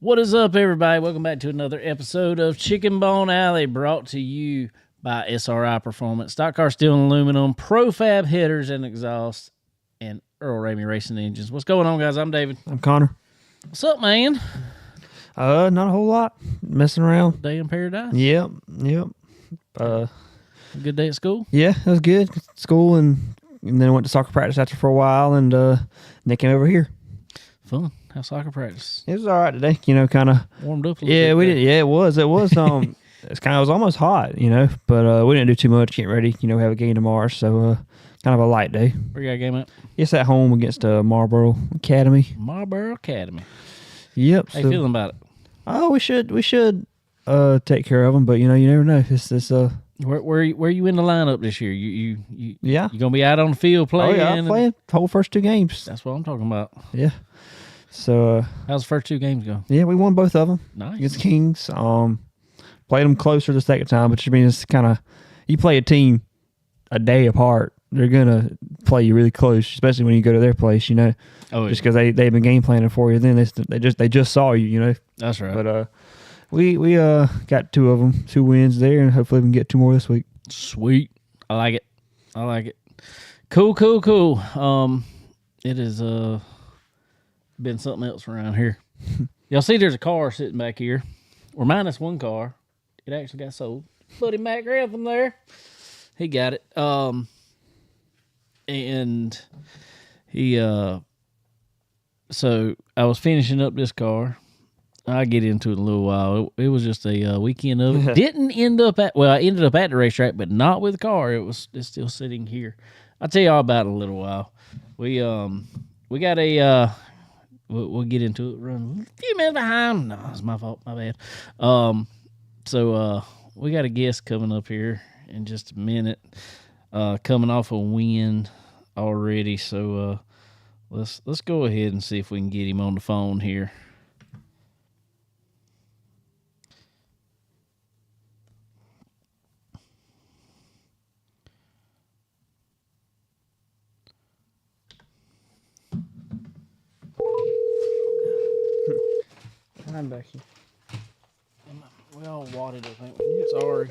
What is up, everybody? Welcome back to another episode of Chicken Bone Alley, brought to you by SRI Performance, Stock Car Steel and Aluminum, Profab Headers and Exhaust, and Earl Ramey Racing Engines. What's going on, guys? I'm David. I'm Connor. What's up, man? Not a whole lot. Messing around. Day in paradise? Yep. A good day at school? Yeah, it was good. School and then I went to soccer practice after for a while, and then came over here. Fun. How's soccer practice? It was all right today. Kind of Warmed up a little Yeah, bit. we did. Yeah, it was. It was. It was almost hot. But we didn't do too much. Getting ready. We have a game tomorrow, so kind of a light day. Where you got a game at? It's at home against Marlboro Academy. Marlboro Academy. Yep. How you feeling about it? Oh, we should take care of them, but you never know. It's this Where you in the lineup this year? You Yeah. gonna be out on the field playing? Oh yeah, I'm playing the whole first two games. That's what I'm talking about. Yeah. So How's the first two games go? yeah, we won both of them Nice. against Kings. Played them closer the second time, but it's kind of, you play a team a day apart, they're gonna play you really close, especially when you go to their place. Oh, yeah. Just because they've been game planning for you. Then they just saw you. That's right. But we got two of them, 2 wins there, and hopefully we can get 2 more this week. Sweet. I like it. Cool. It has been something else around here. Y'all see there's a car sitting back here. We're minus one car. It actually got sold. Buddy Matt Grantham there. He got it. And he so I was finishing up this car. I'll get into it in a little while. It was just a weekend of it. Didn't end up at, I ended up at the racetrack, but not with the car. It's still sitting here. I'll tell you all about it in a little while. We got a, we'll get into it. Run a few minutes behind. No, it's my fault. My bad. So we got a guest coming up here in just a minute, coming off a win already. So let's go ahead and see if we can get him on the phone here. I'm back here. We all wadded, I think. Sorry.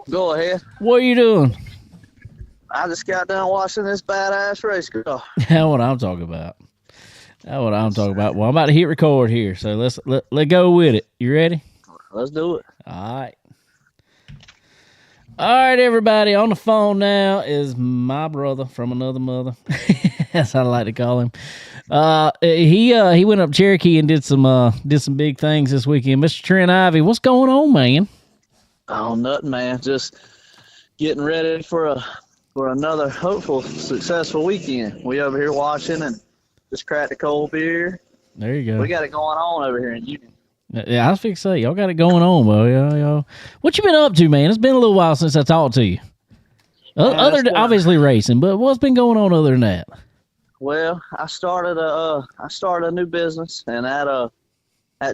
Go ahead. What are you doing? I just got done watching this badass race car. That's what I'm talking about. Well, I'm about to hit record here, so let go with it. You ready? Let's do it. All right, everybody. On the phone now is my brother from another mother. That's how I like to call him. He went up Cherokee and did some big things this weekend. Mr. Trent Ivy, what's going on, man? Oh, nothing, man. Just getting ready for another hopeful, successful weekend. We over here watching and just cracked a cold beer. There you go. We got it going on over here in Union. Yeah, I was fixing to say, y'all got it going on, bro. Y'all. What you been up to, man? It's been a little while since I talked to you. Other than obviously racing, but what's been going on other than that? Well, I started a new business, and that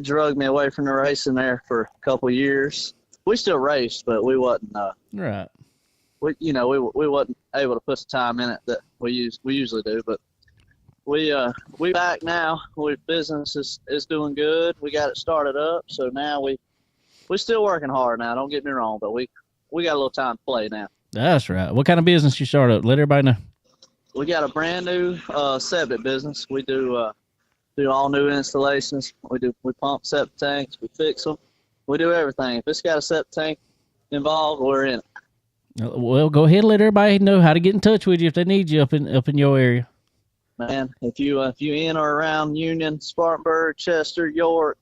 drugged me away from the racing there for a couple of years. We still raced, but we wasn't Right. we wasn't able to put the time in it that we usually do. But we back now. Business is doing good. We got it started up, so now we still working hard now. Don't get me wrong, but we got a little time to play now. That's right. What kind of business you start up? Let everybody know. We got a brand new septic business. We do all new installations. We pump septic tanks. We fix them. We do everything. If it's got a septic tank involved, we're in it. Well, go ahead and let everybody know how to get in touch with you if they need you up in your area. Man, if you in or around Union, Spartanburg, Chester, York,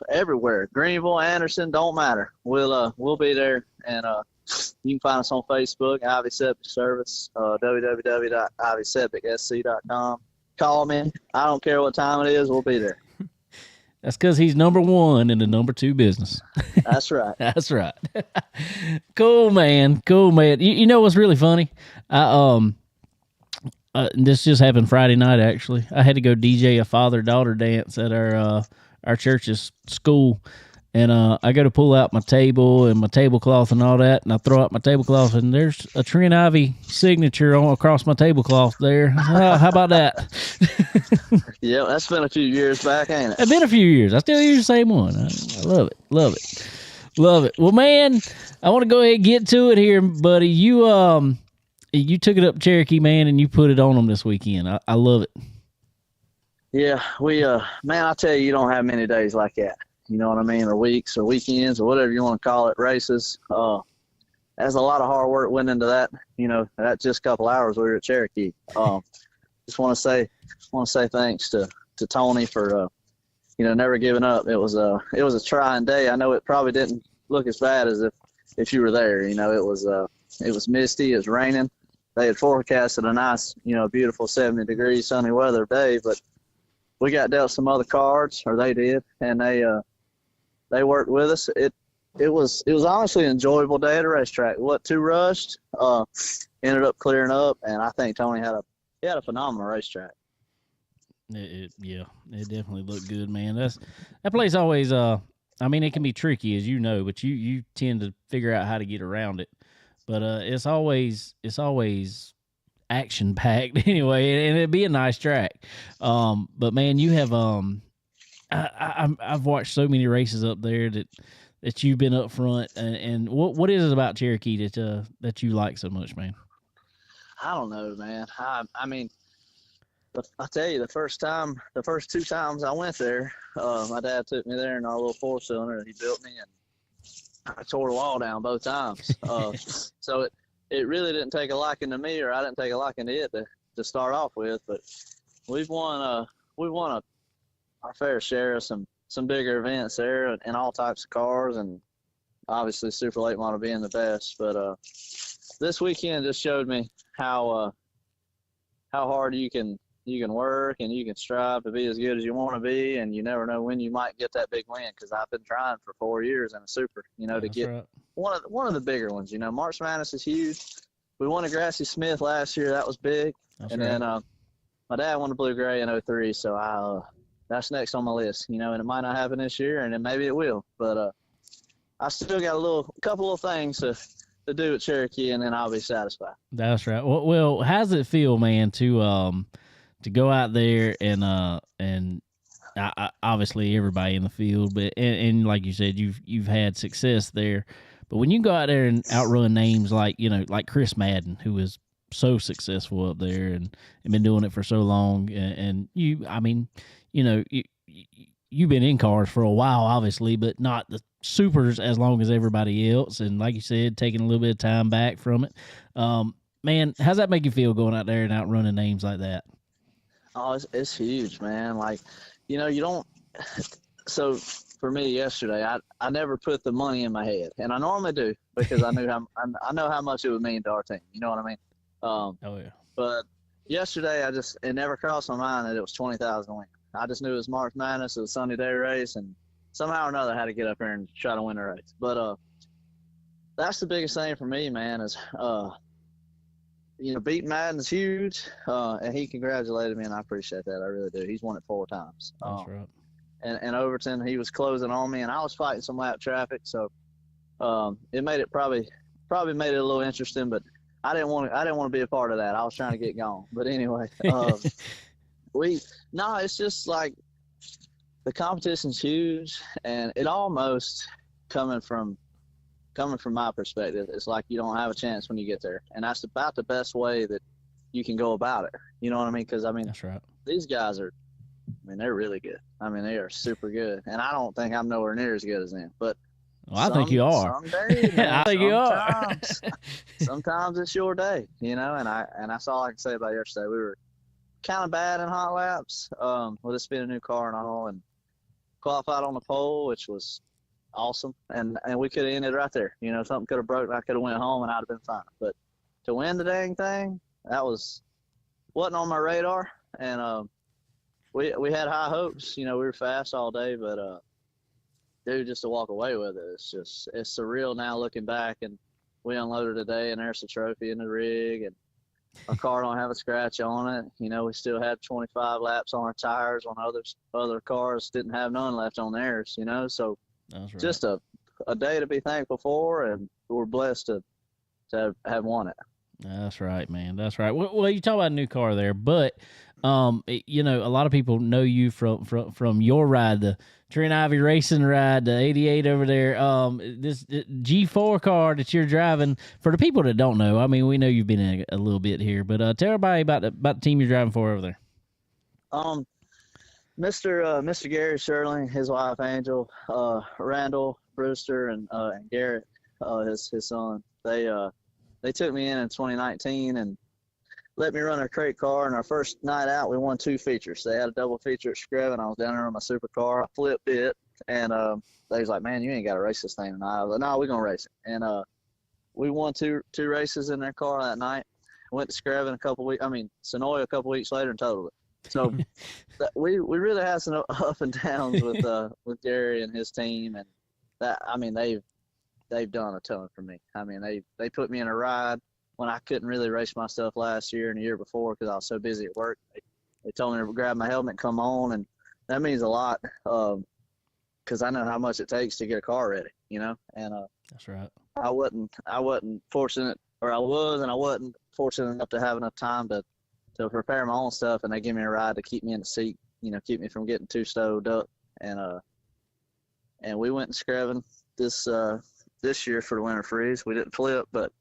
everywhere, Greenville, Anderson, don't matter. We'll be there, and you can find us on Facebook, Ivy Septic Service, www.ivysepticsc.com. Call me. I don't care what time it is. We'll be there. That's because he's number one in the number two business. That's right. That's right. Cool, man. You know what's really funny? This just happened Friday night, actually. I had to go DJ a father-daughter dance at our church's school, And I go to pull out my table and my tablecloth and all that, and I throw out my tablecloth, and there's a Trent Ivy signature on across my tablecloth there. How about that? Yeah, that's been a few years back, ain't it? It's been a few years. I still use the same one. I love it. Love it. Love it. Well, man, I want to go ahead and get to it here, buddy. You took it up Cherokee, man, and you put it on them this weekend. I love it. Yeah, we man, I tell you, you don't have many days like that. You know what I mean? Or weeks or weekends or whatever you want to call it, races. There's a lot of hard work went into that. You know, that just a couple hours we were at Cherokee. Just want to say thanks to Tony for never giving up. It was a trying day. I know it probably didn't look as bad as if you were there. You know, it was misty, it was raining. They had forecasted a nice, beautiful 70 degree sunny weather day, but we got dealt some other cards, or they did, and they worked with us. It was honestly an enjoyable day at a racetrack. What too rushed, ended up clearing up, and I think Tony had a phenomenal racetrack. It definitely looked good, man. That place always. I mean, it can be tricky, as you know, but you tend to figure out how to get around it. But it's always action packed anyway, and it'd be a nice track. But man, you have I've watched so many races up there that you've been up front, and what is it about Cherokee that you like so much, man? I don't know, man. I mean, I'll tell you, the first 2 times I went there, my dad took me there in our little 4-cylinder. He built me, and I tore the wall down both times. So it really didn't take a liking to me, or I didn't take a liking to it to start off with. But we've won our fair share of some bigger events there, and all types of cars, and obviously Super Late Model being the best. But this weekend just showed me how hard you can work, and you can strive to be as good as you want to be, and you never know when you might get that big win, because I've been trying for 4 years in a Super, to get right. one of the bigger ones. March Madness is huge. We won a Grassy Smith last year. That was big. That's and right. Then my dad won the Blue Gray in 03, so that's next on my list, and it might not happen this year, and then maybe it will. But I still got a couple of things to do at Cherokee, and then I'll be satisfied. That's right. Well, how's it feel, man, to go out there and obviously everybody in the field, but and like you said, you've had success there, but when you go out there and outrun names like Chris Madden, who is so successful up there and been doing it for so long, and you've been in cars for a while, obviously, but not the supers as long as everybody else, and like you said, taking a little bit of time back from it. Man, how's that make you feel going out there and outrunning names like that? Oh, it's huge, man. Like, you don't. So for me yesterday, I never put the money in my head, and I normally do, because I know how much it would mean to our team. You know what I mean? Oh yeah. But yesterday, it never crossed my mind that it was 20,000 win. I just knew it was March Madness. It was a Sunday day race, and somehow or another I had to get up there and try to win the race. But that's the biggest thing for me, man. Is beating Madden's huge, and he congratulated me, and I appreciate that. I really do. He's won it 4 times. That's right. And Overton, he was closing on me, and I was fighting some lap traffic, so it made it probably made it a little interesting, but I didn't want to be a part of that. I was trying to get gone. But anyway, it's just like the competition's huge, and it almost coming from my perspective, it's like you don't have a chance when you get there, and that's about the best way that you can go about it. You know what I mean? Because that's right. These guys are, they're really good. They are super good, and I don't think I'm nowhere near as good as them. But I think you are. Some days, man, I think you are. Sometimes it's your day, and that's all I can say about yesterday. We were kind of bad in hot laps, with this being a new car and all, and qualified on the pole, which was awesome, and we could have ended right there. Something could have broke, I could have went home, and I'd have been fine. But to win the dang thing, that wasn't on my radar, and we had high hopes. We were fast all day, but dude, just to walk away with it, it's surreal now looking back. And we unloaded today, and there's the trophy in the rig, and our car don't have a scratch on it. We still had 25 laps on our tires when other cars didn't have none left on theirs. So That's right. just a day to be thankful for, and we're blessed to have won it. That's right, man. That's right. Well, you talk about a new car there, but you know, a lot of people know you from your ride, the Trent Ivy Racing ride, the '88 over there. This G4 car that you're driving. For the people that don't know, I mean, we know you've been in a little bit here, but tell everybody about the team you're driving for over there. Mr. Gary Sherling, his wife Angel, Randall Brewster, and Garrett, his son. They took me in 2019 and let me run a crate car. And our first night out, we won 2 features. They had a double feature at Screven. I was down there on my supercar. I flipped it, and they was like, "Man, you ain't got to race this thing tonight." I was like, "No, we're gonna race it." And we won two races in their car that night. Went to Screven Sonoya a couple weeks later and totaled it. So we really had some up and downs with Gary and his team, and that they've done a ton for me. I mean, they put me in a ride when I couldn't really race myself last year and the year before because I was so busy at work. They told me to grab my helmet and come on, and that means a lot because I know how much it takes to get a car ready, you know. And that's right. I wasn't fortunate, or I was, and I wasn't fortunate enough to have enough time to prepare my own stuff, and they give me a ride to keep me in the seat, you know, keep me from getting too stowed up. And we went to Screven this year for the winter freeze. We didn't flip, but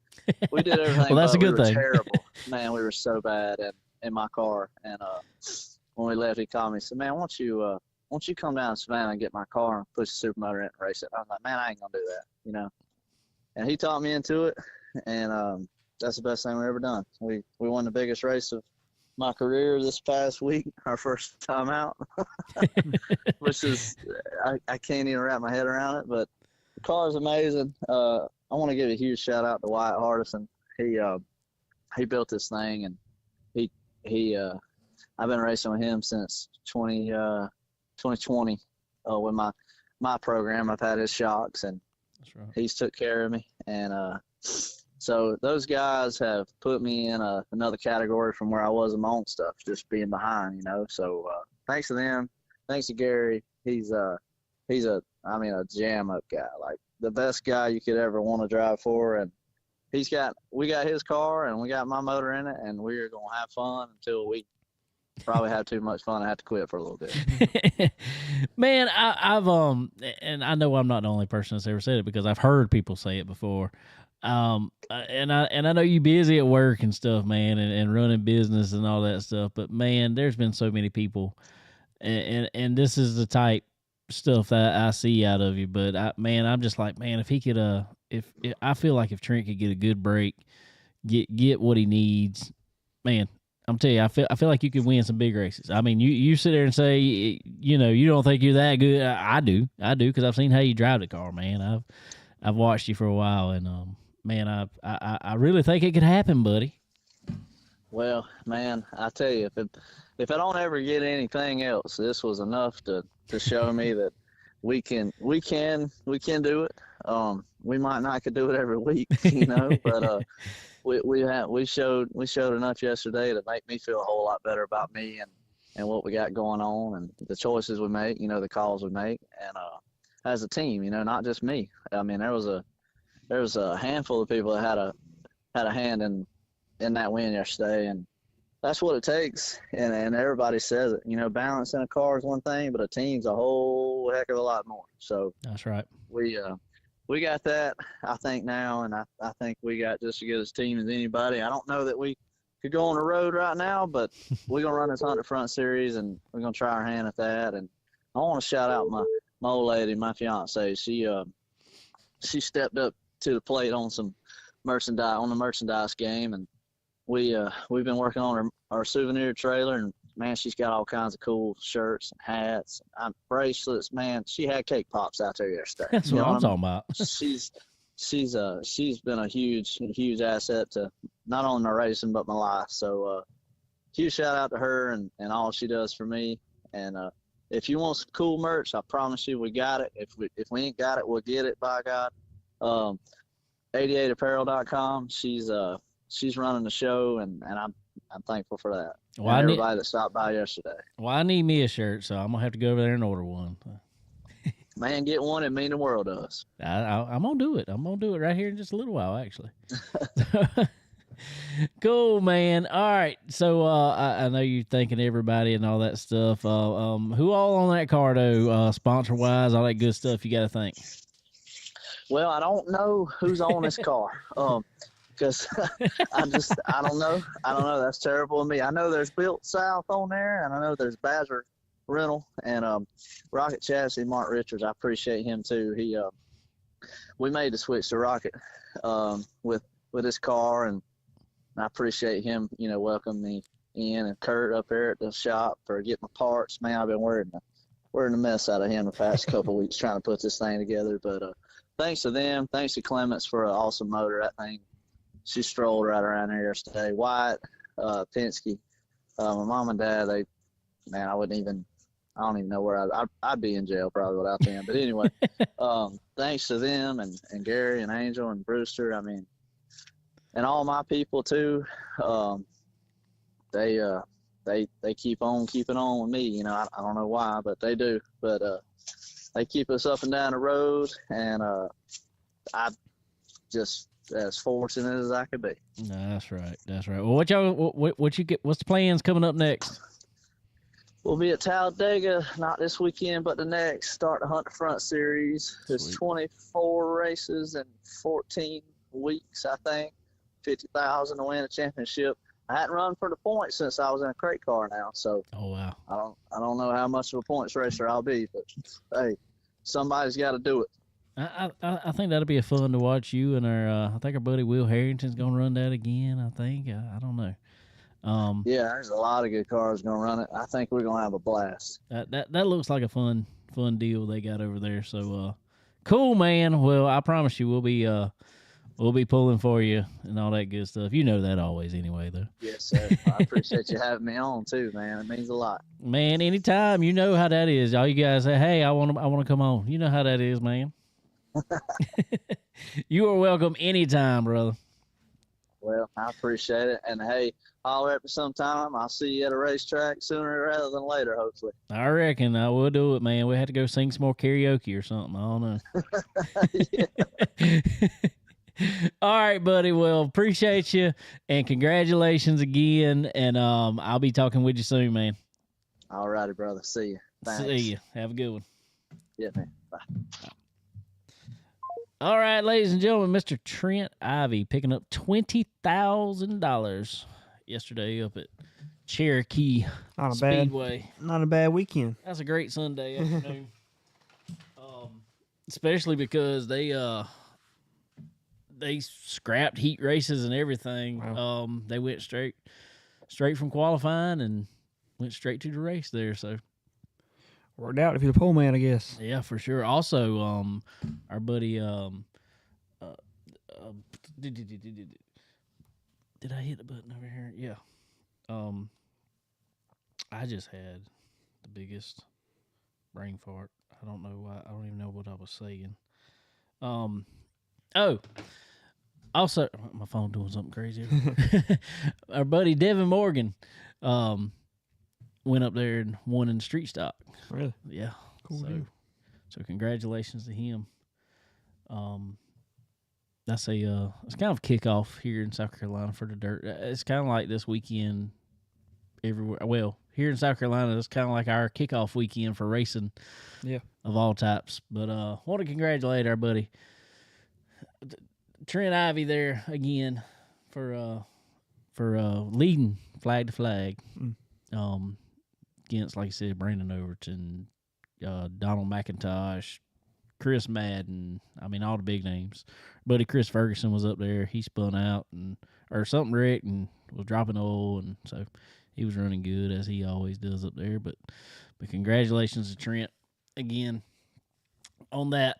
we did everything. Well, that's a good we were thing. Terrible, man. We were so bad in my car. And when we left, he called me and said, "Man, won't you come down to Savannah and get my car and push the supermotor in and race it?" I was like, "Man, I ain't gonna do that," you know. And he taught me into it, and that's the best thing we ever done. We won the biggest race of my career this past week, our first time out, which is I can't even wrap my head around it, but the car is amazing. I want to give a huge shout out to Wyatt Hardison. He built this thing, and he I've been racing with him since 2020 with my program. I've had his shocks, and That's right. he's took care of me, and so those guys have put me in another category from where I was in my own stuff, just being behind, you know. So thanks to them, thanks to Gary. He's a jam up guy, like the best guy you could ever want to drive for. And we got his car and we got my motor in it, and we're gonna have fun until we probably have too much fun and have to quit for a little bit. Man, I've and I know I'm not the only person that's ever said it because I've heard people say it before. And I know you busy at work and stuff, man, and running business and all that stuff. But man, there's been so many people, and this is the type stuff that I see out of you. But I'm just like, man, if he could, if I feel like if Trent could get a good break, get what he needs, man. I'm telling you, I feel like you could win some big races. I mean, you sit there and say, you know, you don't think you're that good. I do, because I've seen how you drive the car, man. I've watched you for a while, and man, I really think it could happen, buddy. Well, man, I tell you, if I don't ever get anything else, this was enough to show me that we can do it. We might not could do it every week, you know, but we showed enough yesterday to make me feel a whole lot better about me and what we got going on and the choices we make, you know, the calls we make, and as a team, you know, not just me. I mean, there was a handful of people that had a hand in that win yesterday, and that's what it takes. And everybody says it, you know, balance in a car is one thing, but a team's a whole heck of a lot more. So That's right. We got that, I think, now, and I think we got just as good a team as anybody. I don't know that we could go on the road right now, but we're going to run this 100 Front Series, and we're going to try our hand at that. And I want to shout out my old lady, my fiance. She stepped up to the plate on the merchandise game, and we've been working on our souvenir trailer, and man, she's got all kinds of cool shirts and hats and bracelets. Man, she had cake pops out there yesterday. That's what I'm talking about. She's been a huge asset to not only my racing but my life. So huge shout out to her and all she does for me. And if you want some cool merch, I promise you we got it. If we ain't got it, we'll get it, by God. 88apparel.com. She's running the show, and I'm thankful for that. Well, and everybody that stopped by yesterday. Well, I need me a shirt, so I'm gonna have to go over there and order one. man, get one and mean the world to us. I'm gonna do it. I'm gonna do it right here in just a little while, actually. Cool, man. All right. So I know you're thanking everybody and all that stuff. Who all on that car though? Sponsor wise, all that good stuff. You got to thank. Well, I don't know who's on this car. Because I don't know. That's terrible of me. I know there's Built South on there, and I know there's Badger Rental and Rocket Chassis. Mark Richards, I appreciate him too. We made the switch to Rocket with his car, and I appreciate him. Welcoming me in, and Kurt up there at the shop for getting my parts. Man, I've been wearing the mess out of him the past couple of weeks trying to put this thing together. But thanks to them, thanks to Clements for an awesome motor. That thing. She strolled right around here yesterday. Wyatt, Penske, my mom and dad, I don't even know where I'd be in jail probably without them. But anyway, thanks to them and Gary and Angel and Brewster, and all my people too. They keep on keeping on with me. I don't know why, but they do. But they keep us up and down the road, and I just as fortunate as I could be. No, that's right. That's right. Well, what you get? What's the plans coming up next? We'll be at Talladega, not this weekend, but the next. Start the Hunt the Front series. There's 24 races in 14 weeks, I think. 50,000 to win a championship. I hadn't run for the points since I was in a crate car now, so oh wow, I don't know how much of a points racer I'll be, but hey, somebody's got to do it. I think that'll be a fun to watch you and I think our buddy Will Harrington's gonna run that again. I think I don't know. Yeah, there's a lot of good cars gonna run it. I think we're gonna have a blast. That looks like a fun deal they got over there. So cool, man. Well, I promise you we'll be pulling for you and all that good stuff. You know that always anyway, though. Yes, sir. I appreciate you having me on too, man. It means a lot. Man, anytime. You know how that is. All you guys say, hey, I want to come on. You know how that is, man. You are welcome anytime, brother. Well, I appreciate it. And hey, holler at me sometime. I'll see you at a racetrack sooner rather than later, hopefully. I reckon I will do it, man. We have to go sing some more karaoke or something. I don't know. All right, buddy. Well, appreciate you and congratulations again. And I'll be talking with you soon, man. All righty, brother. See you. Thanks. See you. Have a good one. Yeah, man. Bye. All right, ladies and gentlemen, Mr. Trent Ivy picking up $20,000 yesterday up at Cherokee Speedway. Not a bad weekend. That's a great Sunday afternoon. Especially because they scrapped heat races and everything. Wow. They went straight from qualifying and went straight to the race there. So worked out if you're the pole man, I guess. yeah, for sure. Also, our buddy, did I hit the button over here? Yeah. I just had the biggest brain fart. I don't know why. I don't even know what I was saying. Oh, also, my phone doing something crazy. Our buddy Devin Morgan, went up there and won in the street stock. Really? Yeah. Cool. So congratulations to him. That's it's kind of a kickoff here in South Carolina for the dirt. It's kind of like this weekend everywhere. Well, here in South Carolina, it's kind of like our kickoff weekend for racing. Yeah. Of all types. But want to congratulate our buddy Trent Ivy there again for leading flag to flag. Against, like I said, Brandon Overton, Donald McIntosh, Chris Madden. I mean, all the big names. Buddy Chris Ferguson was up there. He spun out or something wrecked and was dropping oil, and so he was running good as he always does up there. But congratulations to Trent again on that.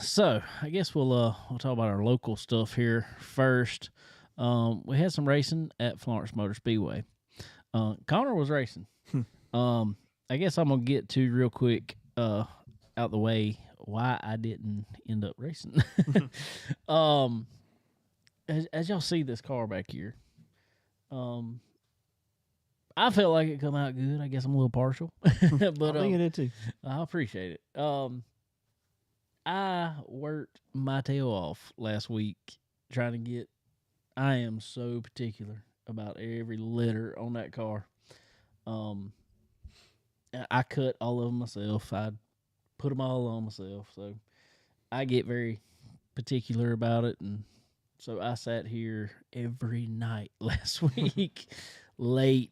So I guess we'll talk about our local stuff here first. We had some racing at Florence Motor Speedway. Connor was racing. I guess I'm gonna get to real quick out the way why I didn't end up racing. As y'all see this car back here, I I felt like it come out good. I guess I'm a little partial, but I think it did too. I appreciate it. I worked my tail off last week trying to get. I am so particular about every letter on that car. I cut all of them myself. I put them all on myself, so I get very particular about it, and so I sat here every night last week, late.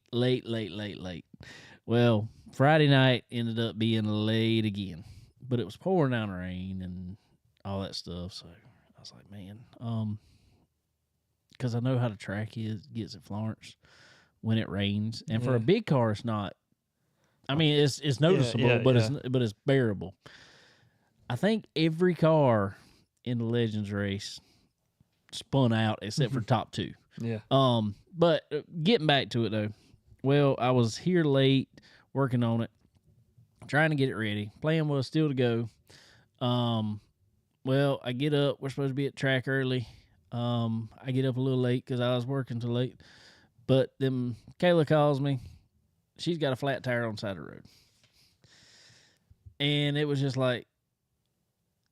Well, Friday night ended up being late again, but it was pouring down rain and all that stuff. So I was like, man, because I know how the track gets at Florence when it rains, and for a big car, it's not. I mean, it's noticeable, but it's bearable. I think every car in the Legends race spun out except for top two. Yeah. But getting back to it though, well, I was here late working on it, trying to get it ready. Plan was still to go. Well, I get up. We're supposed to be at track early. I get up a little late because I was working too late. But then Kayla calls me. She's got a flat tire on the side of the road. And it was just like,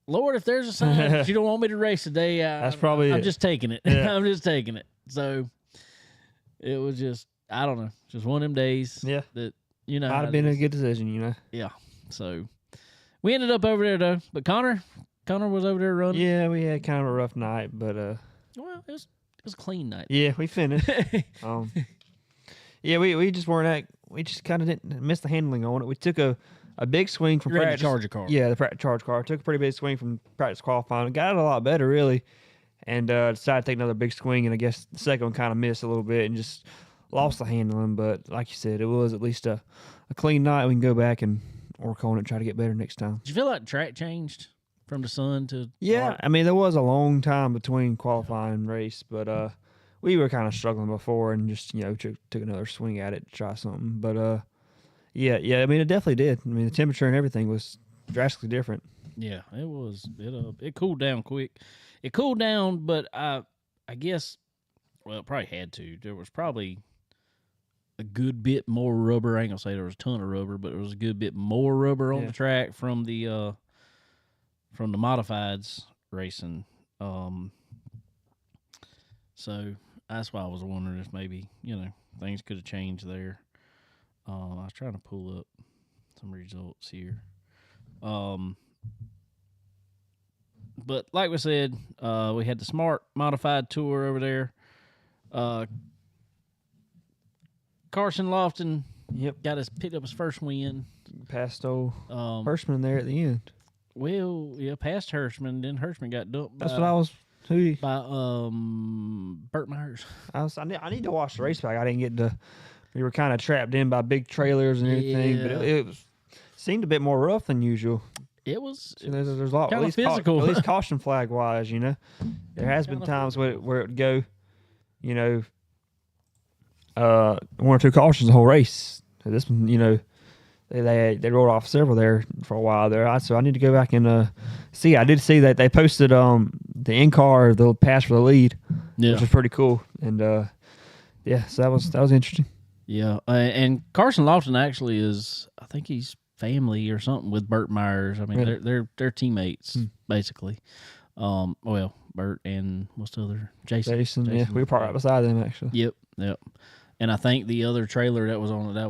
Lord, if there's a sign that you don't want me to race today, I'm just taking it. Yeah. I'm just taking it. So it was just, I don't know, just one of them days that, you know. Might have been a good decision, you know. Yeah. So we ended up over there, though. But Connor was over there running. Yeah, we had kind of a rough night, but well, it was a clean night. yeah, we finished. Yeah, we just weren't we just kind of didn't miss the handling on it. We took a big swing from You're ready to practice. charge a car. Yeah, the practice charge car. Took a pretty big swing from practice qualifying. Got it a lot better, really, and decided to take another big swing. And I guess the second one kind of missed a little bit and just lost the handling. But like you said, it was at least a clean night. We can go back and work on it and try to get better next time. Did you feel like the track changed from the sun to Yeah, dark? I mean, there was a long time between qualifying and race, but we were kind of struggling before and just, took another swing at it to try something. But, yeah, I mean, it definitely did. I mean, the temperature and everything was drastically different. Yeah, it was. It cooled down quick. It cooled down, but I guess, well, it probably had to. There was probably a good bit more rubber. I ain't gonna say there was a ton of rubber, but there was a good bit more rubber on the track from the modifieds racing. So that's why I was wondering if maybe, things could have changed there. I was trying to pull up some results here. But like we said, we had the Smart Modified Tour over there. Carson Lofton picked up his first win. Passed old Hirschman there at the end. Well, yeah, past Hirschman. Then Hirschman got dumped. That's what I was. By Burt Myers. I need to watch the race back. I didn't get to. We were kind of trapped in by big trailers and everything, but it seemed a bit more rough than usual. It was. So there's a lot kind at of physical. At least caution flag wise, There has been times where it would go, one or two cautions the whole race. So this one, they rolled off several there for a while there. So I need to go back and see. I did see that they posted the in-car, the pass for the lead, which was pretty cool. And so that was interesting. Yeah, and Carson Lofton actually is, I think he's family or something with Burt Myers. I mean, they're teammates basically. Well, Burt and what's the other? Jason. Yeah, we were parked right beside them actually. Yep. And I think the other trailer that was on it, that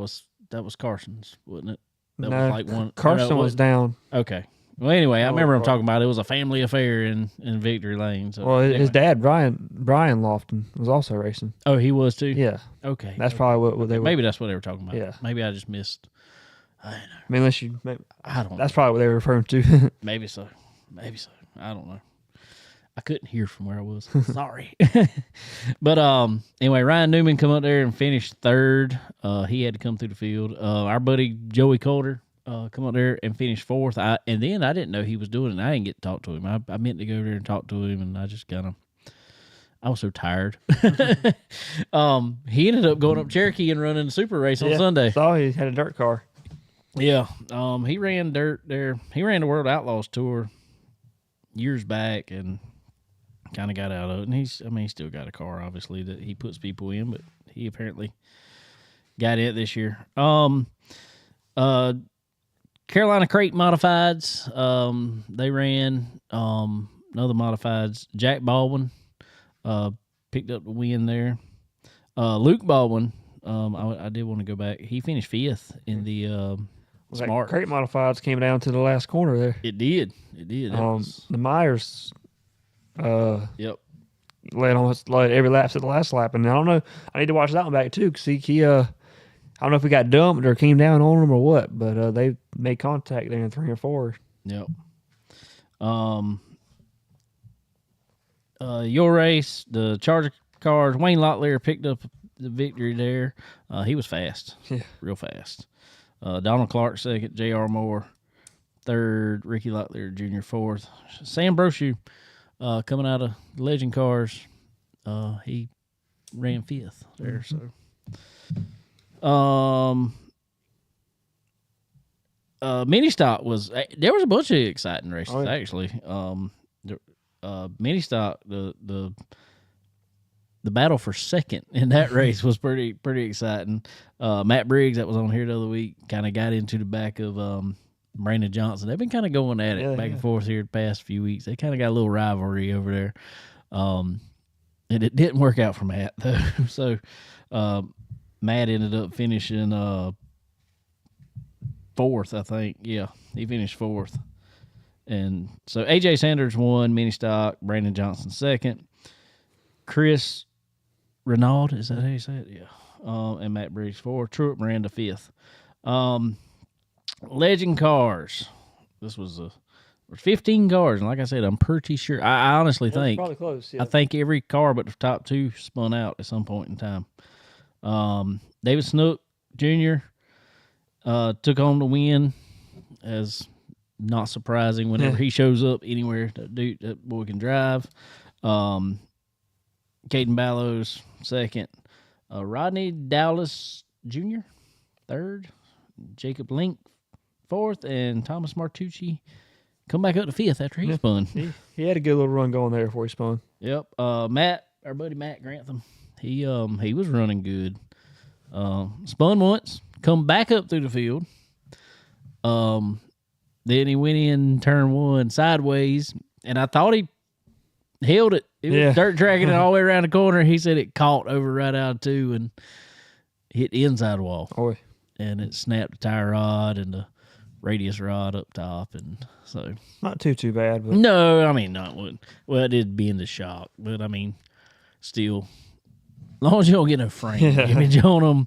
was Carson's, wasn't it? That No, was like one. Carson was down. Okay. Well, anyway, I remember him talking about it was a family affair in Victory Lane. So well, anyway. his dad Brian Lofton was also racing. Oh, he was too. Yeah. Okay. That's probably what they were. Maybe that's what they were talking about. Yeah. Maybe I just missed. I don't know. I mean, unless you. Maybe, I don't. That's probably what they were referring to. Maybe so. I don't know. I couldn't hear from where I was. Sorry. But anyway, Ryan Newman come up there and finished third. He had to come through the field. Our buddy Joey Coulter come up there and finished fourth. And then I didn't know he was doing it. And I didn't get to talk to him. I meant to go there and talk to him, and I just I was so tired. He ended up going up Cherokee and running the super race on Sunday. Saw he had a dirt car. Yeah. He ran dirt there. He ran the World Outlaws Tour years back and kind of got out of it. And he still got a car, obviously, that he puts people in, but he apparently got it this year. Carolina Crate Modifieds. They ran another Modifieds. Jack Baldwin picked up the win there. Luke Baldwin. I did want to go back. He finished 5th in the Smart. Crate Modifieds came down to the last corner there. It did. The Myers. Yep. Led every lap to the last lap, and I don't know. I need to watch that one back too, because he I don't know if he got dumped or came down on him or what, but they made contact there in 3 or 4. Yep. Your race, the Charger cars. Wayne Locklear picked up the victory there. He was fast, real fast. Donald Clark 2nd, J.R. Moore 3rd, Ricky Locklear Jr. 4th. Sam Brochu coming out of Legend Cars, he ran 5th there. So, mini stock there was a bunch of exciting races actually. Mini stock, the battle for 2nd in that race was pretty exciting. Matt Briggs, that was on here the other week, kind of got into the back of Brandon Johnson. They've been kind of going at it back and forth here the past few weeks. They kind of got a little rivalry over there. And it didn't work out for Matt, though. So Matt ended up finishing 4th, I think. Yeah, he finished 4th. And so AJ Sanders won mini stock, Brandon Johnson 2nd. Chris Renaud, is that how you say it? Yeah. And Matt Briggs 4th. Truett Miranda 5th. Legend Cars. This was 15 cars, and like I said, I'm pretty sure. I honestly think probably close. Yeah. I think every car but the top 2 spun out at some point in time. David Snook Jr. Took home the win, as not surprising whenever he shows up anywhere. That boy can drive. Caden Ballows 2nd. Rodney Dowlis Jr. 3rd. Jacob Link 4th, and Thomas Martucci come back up to 5th after he spun. He had a good little run going there before he spun. Yep. Matt, our buddy Matt Grantham, he was running good. Spun once, come back up through the field. Then he went in turn 1 sideways, and I thought he held it. It was dirt tracking it all the way around the corner. He said it caught over right out of 2 and hit the inside wall. Oh, and it snapped the tire rod and the radius rod up top, and so not too bad. But no, I mean not what. Well, it did be in the shock, but I mean, still, as long as you don't get no frame image on them,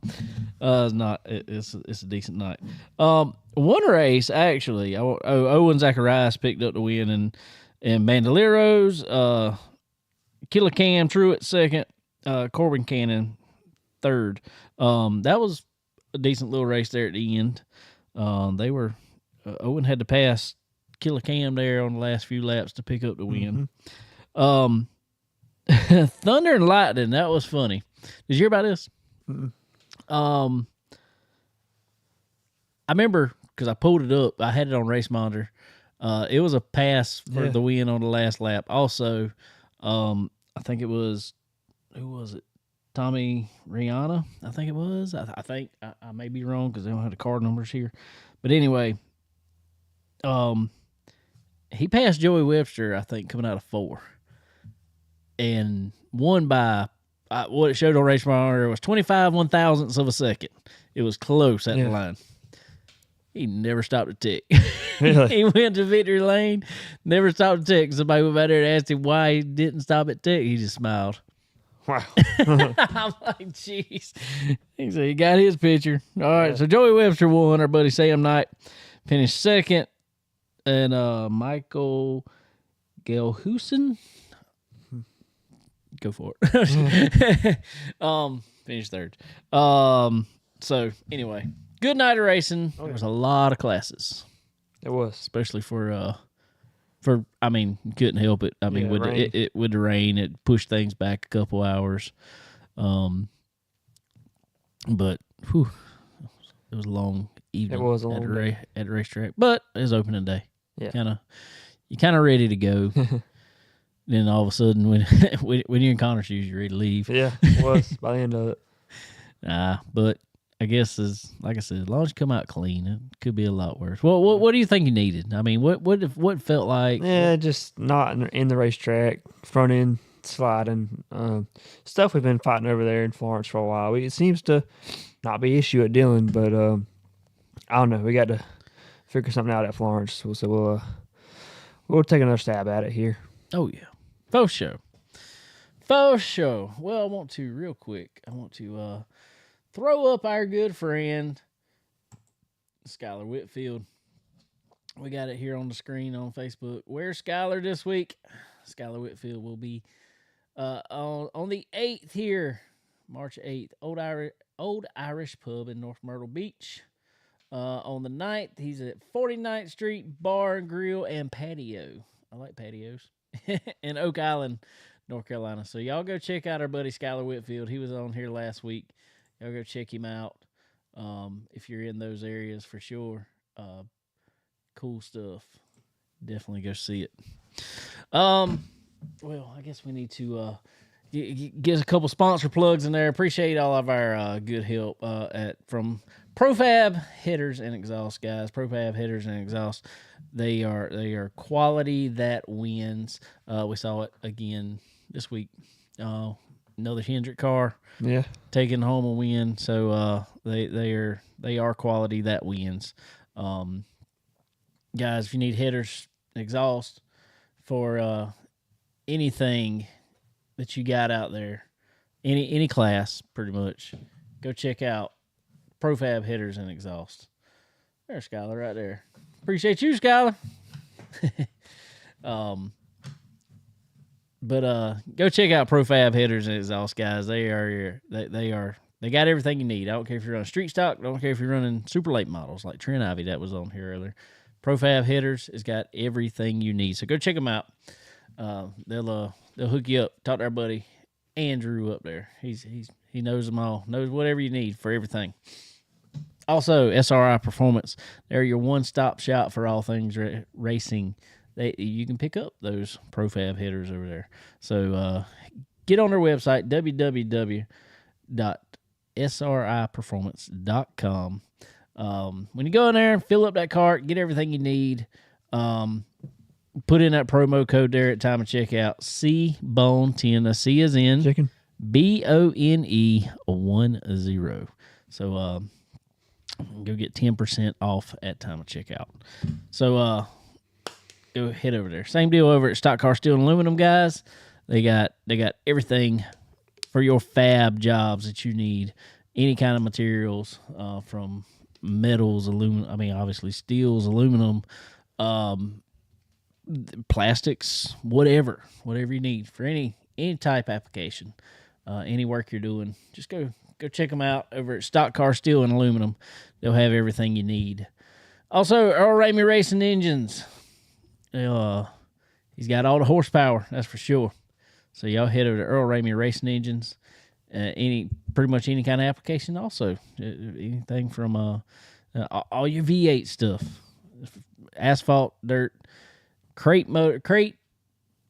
it's a decent night. One race actually, Owen Zacharias picked up the win, and Bandoleros, Killer Cam Truett 2nd, Corbin Cannon 3rd. That was a decent little race there at the end. They were Owen had to pass Killer Cam there on the last few laps to pick up the win. Thunder and Lightning, that was funny. Did you hear about this? I remember because I pulled it up. I had it on Race Monitor. It was a pass for the win on the last lap. Also, I think it was, who was it? Tommy Rihanna, I think it was. I think I may be wrong because they don't have the card numbers here. But anyway, he passed Joey Webster, I think, coming out of 4. And won by, what it showed on Race Monitor was 25 1,000ths of a second. It was close at the line. He never stopped a tick. Really? He went to victory lane, never stopped a tick. Somebody went back there and asked him why he didn't stop at tick. He just smiled. Wow. I'm like, jeez. He said he got his picture. All right, so Joey Webster won. Our buddy Sam Knight finished 2nd. And Michael Gelhusen, go for it. Finished 3rd. So anyway, good night of racing. There was a lot of classes. It was, especially for I mean, couldn't help it. I mean, with with the rain, it pushed things back a couple hours. But whew, it was a long evening. It was a long day at the racetrack, but it was opening day. Yeah, you're kind of ready to go. Then all of a sudden, when you're in Connor's shoes, you're ready to leave. Yeah, it was by the end of it. But I guess is like I said, as long as you come out clean, it could be a lot worse. What do you think you needed? I mean, what felt like? Yeah, just not in the racetrack, front end sliding, stuff we've been fighting over there in Florence for a while. It seems to not be an issue at Dillon, but I don't know. We got to figure something out at Florence, so we'll take another stab at it here. Oh yeah, faux show. Well, I want to real quick. I want to throw up our good friend Skylar Whitfield. We got it here on the screen on Facebook. Where's Skylar this week? Skylar Whitfield will be on the 8th here, March 8th, Old Irish Pub in North Myrtle Beach. On the 9th, he's at 49th Street Bar and Grill and Patio. I like patios. In Oak Island, North Carolina. So y'all go check out our buddy Skylar Whitfield. He was on here last week. Y'all go check him out if you're in those areas for sure. Cool stuff. Definitely go see it. Well, I guess we need to get a couple sponsor plugs in there. Appreciate all of our good help from Profab Headers and Exhaust, guys. Profab Headers and Exhaust. They are quality that wins. We saw it again this week. Another Hendrick car. Yeah. Taking home a win. So they are quality that wins. Guys, if you need headers, exhaust for anything that you got out there, any class pretty much, go check out Profab Headers and Exhaust. There's Skylar right there. Appreciate you, Skylar. But go check out Profab Headers and Exhaust, guys. They got everything you need. I don't care if you're running street stock. I don't care if you're running super late models like Trent Ivy that was on here earlier. Profab Headers has got everything you need. So go check them out. They'll hook you up. Talk to our buddy Andrew up there. He knows them all. Knows whatever you need for everything. Also, SRI Performance. They're your one-stop shop for all things racing. You can pick up those Profab headers over there. So get on their website, www.sriperformance.com. When you go in there, fill up that cart, get everything you need. Put in that promo code there at time of checkout. CBONE10. A C is in Chicken. BONE10. So go get 10% off at time of checkout. So go head over there. Same deal over at Stock Car Steel and Aluminum, guys. They got everything for your fab jobs that you need. Any kind of materials, from metals, aluminum. I mean, obviously steels, aluminum, plastics, whatever you need for any type application, any work you're doing. Just go check them out over at Stock Car Steel and Aluminum. They'll have everything you need. Also, Earl Ramey Racing Engines. He's got all the horsepower, that's for sure. So y'all head over to Earl Ramey Racing Engines. Pretty much any kind of application. Also, anything from all your V8 stuff, asphalt, dirt, crate motor, crate.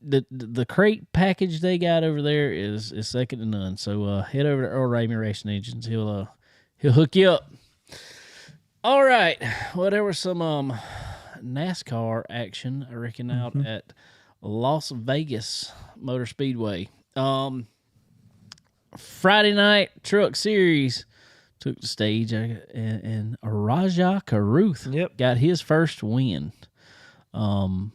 The crate package they got over there is second to none. So head over to Earl Ramey Racing Engines. He'll hook you up. All right. Well, there was some NASCAR action, I reckon, out at Las Vegas Motor Speedway. Friday night Truck Series took the stage, and Rajah Caruth got his first win. And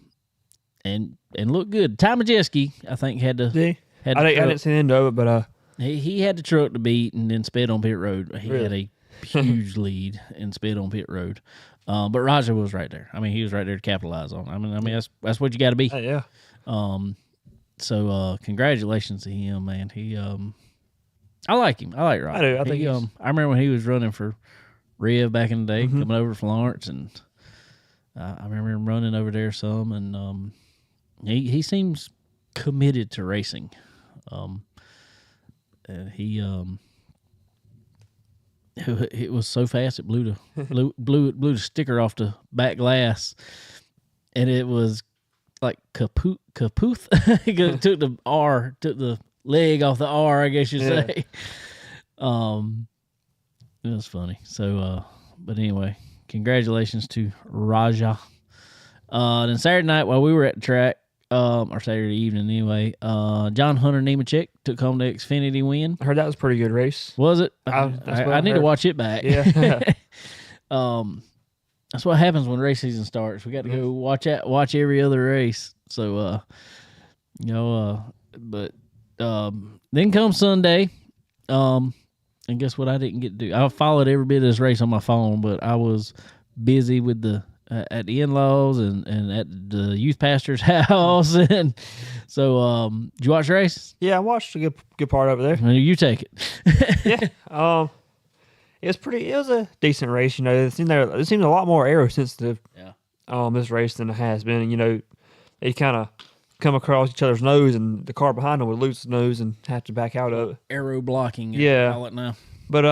looked good. Ty Majeski, I think, had to. I didn't see the end of it, but he had the truck to beat and then sped on pit road. He had a huge lead and sped on pit road. But Rajah was right there. I mean, he was right there to capitalize on. I mean that's what you got to be. yeah. So congratulations to him, man. He I like him. I like Rajah. I do. I think I remember when he was running for Rev back in the day, coming over to Florence, and I remember him running over there some, and he seems committed to racing. It was so fast it blew the sticker off the back glass, and it was like kaput. Took the leg off the R, I guess you'd say. It was funny. So, but anyway, congratulations to Raja. Then Saturday night while we were at the track, or Saturday evening anyway, John Hunter Nemechek took home the Xfinity win. I heard that was a pretty good race. Was it? That's what I I need to heard. watch it back. Yeah. That's what happens when race season starts. We got to go watch every other race. So, but then comes Sunday, and guess what? I didn't get to do. I followed every bit of this race on my phone, but I was busy with the at the in-laws and at the youth pastor's house, and so did you watch the race? Yeah, I watched a good part of it there. Well, you take it. Yeah. It was a decent race. You know, it seemed a lot more aero sensitive. Yeah. This race than it has been. You know, they kind of come across each other's nose, and the car behind them would lose the nose and have to back out of it. Aero blocking. Yeah. Call it now. But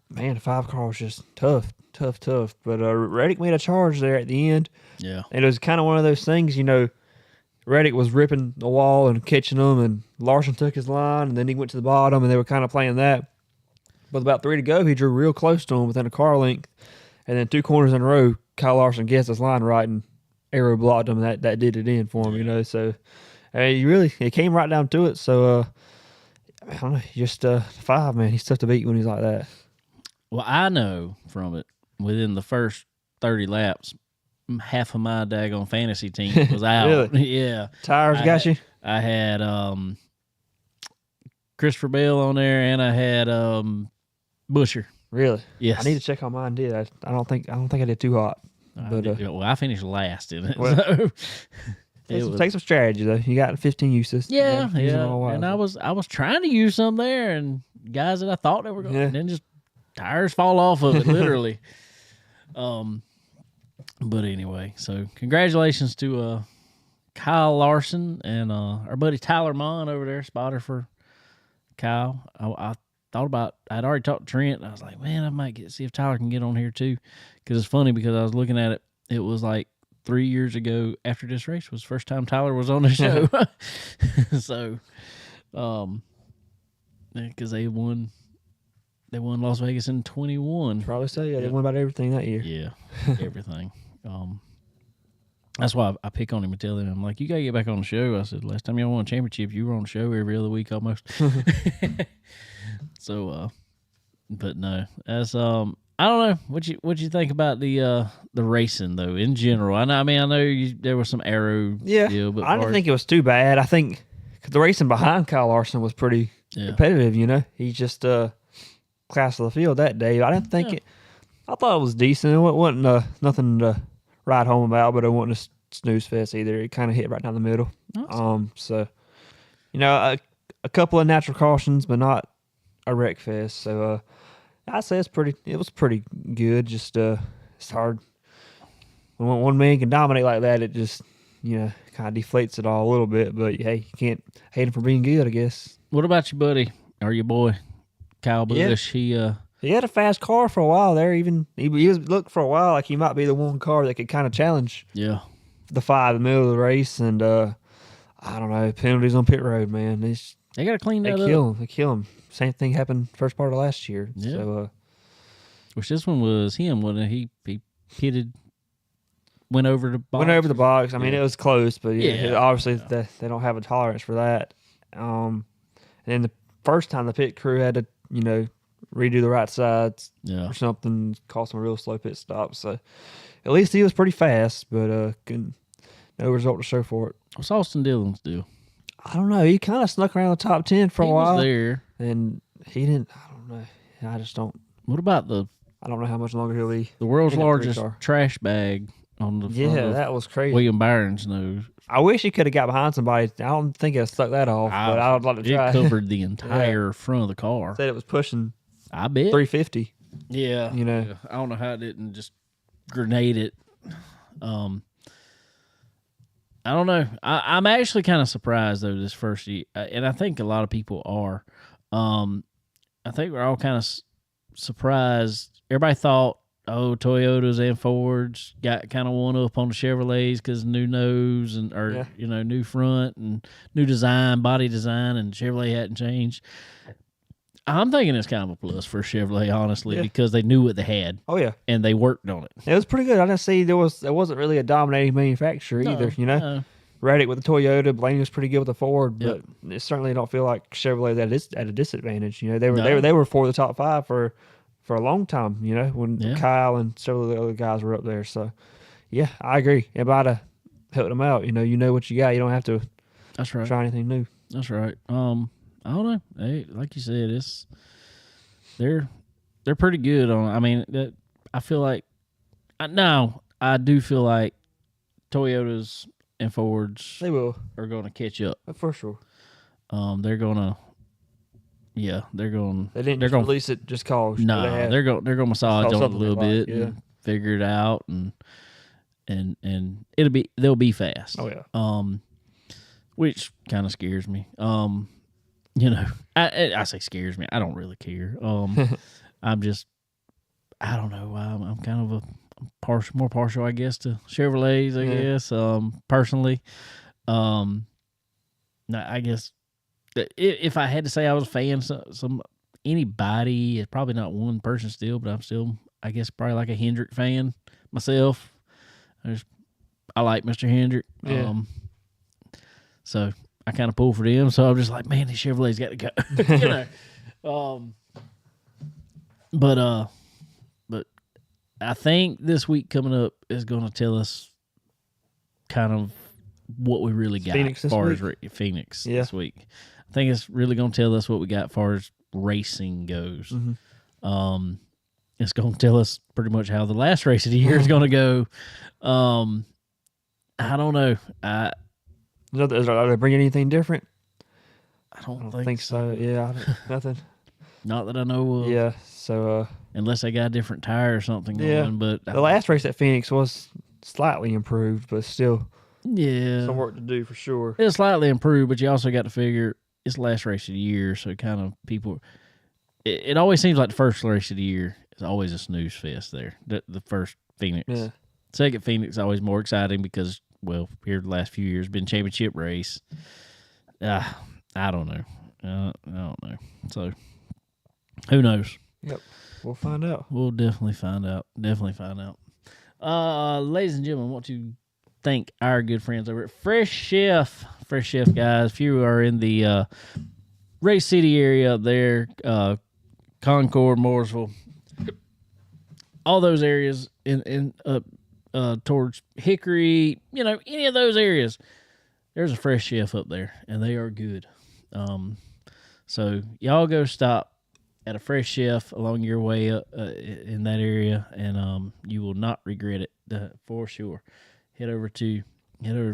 man, the 5 car was just tough. But Reddick made a charge there at the end, Yeah. and it was kind of one of those things. You know, Reddick was ripping the wall and catching them, and Larson took his line, and then he went to the bottom, and they were kind of playing that. With about 3 to go, he drew real close to him within a car length, and then 2 corners in a row, Kyle Larson guessed his line right, and aero blocked him. That did it in for him, you know. So it came right down to it. So I don't know, just 5, man. He's tough to beat when he's like that. Well, I know from it within the first 30 laps, half of my daggone fantasy team was out. Really? Yeah. Tires got you? I had Christopher Bell on there, and I had Busher. Really? Yes. I need to check on mine. Did I don't think I did too hot. But I finished last in it. Well, So take some strategy though. You got 15 uses. yeah, You use them all and wisely. I was trying to use some there, and guys that I thought they were going, Yeah. and then just tires fall off of it literally. But anyway, so congratulations to Kyle Larson and our buddy Tyler Mon over there, spotter for Kyle. I thought about, I'd already talked to Trent, and I was like, man, I might see if Tyler can get on here too, because it's funny because I was looking at it. It was like 3 years ago after this race was the first time Tyler was on the show. So, because they won Las Vegas in 21. Probably so. Yeah, they Yep. won about everything that year. Yeah, everything. That's why I pick on him and tell him, I'm like, you got to get back on the show. I said, last time y'all won a championship, you were on the show every other week almost. So, but no, that's, I don't know what you think about the racing though in general. I know there was some aero deal, but I didn't think it was too bad. I think the racing behind Kyle Larson was pretty competitive. You know, he just class of the field that day. I didn't think it. I thought it was decent. It wasn't nothing to write home about, but it wasn't a snooze fest either. It kind of hit right down the middle. So you know, a couple of natural cautions, but not a wreck fest. So I'd say it was pretty good. Just it's hard when one man can dominate like that. It just kind of deflates it all a little bit. But hey, you can't hate him for being good, I guess. What about your buddy or your boy Kyle Busch? He had a fast car for a while there. Even he was looked for a while like he might be the one car that could kind of challenge the 5 in the middle of the race. And I don't know, penalties on pit road, man. They got to clean that up. They kill him. Same thing happened first part of last year. Yeah. So, which this one was him, wasn't it? He pitted, went over the box. I mean, it was close, but obviously they don't have a tolerance for that. And then the first time the pit crew had to, redo the right sides or something, caused some real slow pit stops. So at least he was pretty fast, but no result to show for it. What's Austin Dillon's deal? I don't know. He kind of snuck around the top 10 for a while. Was there. And he didn't. I don't know. I just don't. What about I don't know how much longer he'll be. The world's in that largest three-car. trash bag on the front of that was crazy. William Byron's nose. I wish he could have got behind somebody. I don't think it stuck that off, but I would like to try. It covered the entire front of the car. Said it was pushing I bet 350. Yeah. Yeah. I don't know how it didn't just grenade it. I don't know. I'm actually kind of surprised though this first year, and I think a lot of people are. I think we're all kind of surprised. Everybody thought, Toyotas and Fords got kind of one up on the Chevrolets because new nose and new front and new design, body design, and Chevrolet hadn't changed. I'm thinking it's kind of a plus for Chevrolet, honestly, Yeah. because they knew what they had Oh yeah, and they worked on it. it was pretty good. I didn't see it wasn't really a dominating manufacturer either. You know, No. Reddick with the Toyota, Blaney was pretty good with the Ford, Yep. but it certainly don't feel like Chevrolet that is at a disadvantage. You know, they No. were for the top 5 for a long time. You know, when Yeah. Kyle and several of the other guys were up there. So yeah, I agree. It might have helped them out. You know what you got. You don't have to That's right. try anything new. That's right. I don't know. Hey, like you said, they're pretty good on. I mean, I feel like now I do feel like Toyotas and Fords They will are going to catch up. for sure. They're gonna. Yeah, they're going. They didn't They're just going. release it just cause. No, they had, they're going. They're going to massage on it a something little they like, bit and figure it out, and they'll be fast. Oh yeah. Which kind of scares me. You know, I say scares me. I don't really care. I'm just, I don't know. I'm kind of more partial, I guess, to Chevrolets. I guess, personally. No, I guess if I had to say I was a fan, anybody, it's probably not one person still, but I'm still, I guess, probably like a Hendrick fan myself. I like Mr. Hendrick. Yeah. So I kind of pull for them. So I'm just like, man, these Chevrolets got to go. You know. But I think this week coming up is going to tell us kind of what we really got Phoenix as this far week? as Phoenix Yeah. this week. I think it's really going to tell us what we got as far as racing goes. Mhm. It's going to tell us pretty much how the last race of the year is going to go. I don't know. I Are they bringing anything different? don't, I don't think so. Yeah, nothing. Not that I know of. Yeah. So Unless they got a different tire or something Yeah. going. But the last race at Phoenix was slightly improved, but still yeah, some work to do for sure. it's slightly improved, but you also got to figure it's the last race of the year, so kind of people. It always seems like the first race of the year is always a snooze fest. There, the first Phoenix, Yeah. second Phoenix is always more exciting because here the last few years been championship race. I don't know. I don't know. So who knows? Yep. We'll find out. We'll definitely find out. Ladies and gentlemen, I want to thank our good friends over at Fresh Chef. Fresh Chef, guys. If you are in the Race City area up there, Concord, Mooresville, all those areas in towards Hickory, any of those areas, there's a Fresh Chef up there, and they are good. So y'all go stop at a Fresh Chef along your way in that area, and you will not regret it for sure. Head over to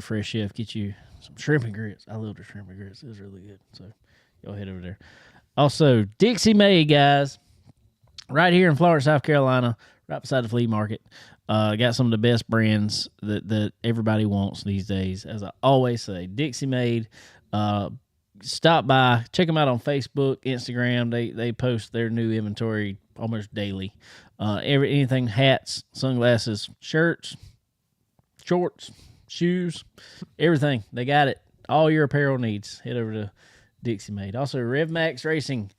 Fresh Chef, get you some shrimp and grits. I love the shrimp and grits; it was really good. So y'all head over there. Also, Dixie Made, guys, right here in Florence, South Carolina, right beside the flea market. Got some of the best brands that everybody wants these days. As I always say, Dixie Made. Stop by, check them out on Facebook, Instagram. They post their new inventory almost daily. Anything, hats, sunglasses, shirts, shorts, shoes, everything. They got it. All your apparel needs. Head over to Dixie Made. Also, RevMax Racing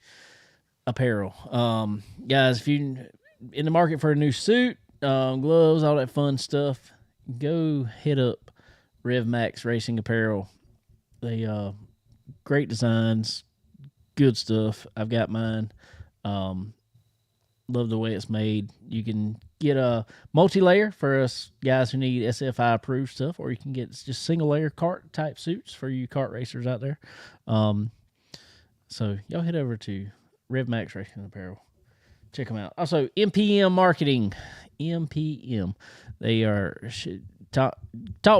apparel. Guys, if you're in the market for a new suit, gloves, all that fun stuff, go hit up RevMax Racing apparel. They great designs, good stuff. I've got mine. Love the way it's made. You can get a multi-layer for us guys who need SFI approved stuff, or you can get just single layer kart type suits for you kart racers out there. So y'all head over to RevMax Racing Apparel. Check them out. Also, MPM Marketing. MPM. They are talk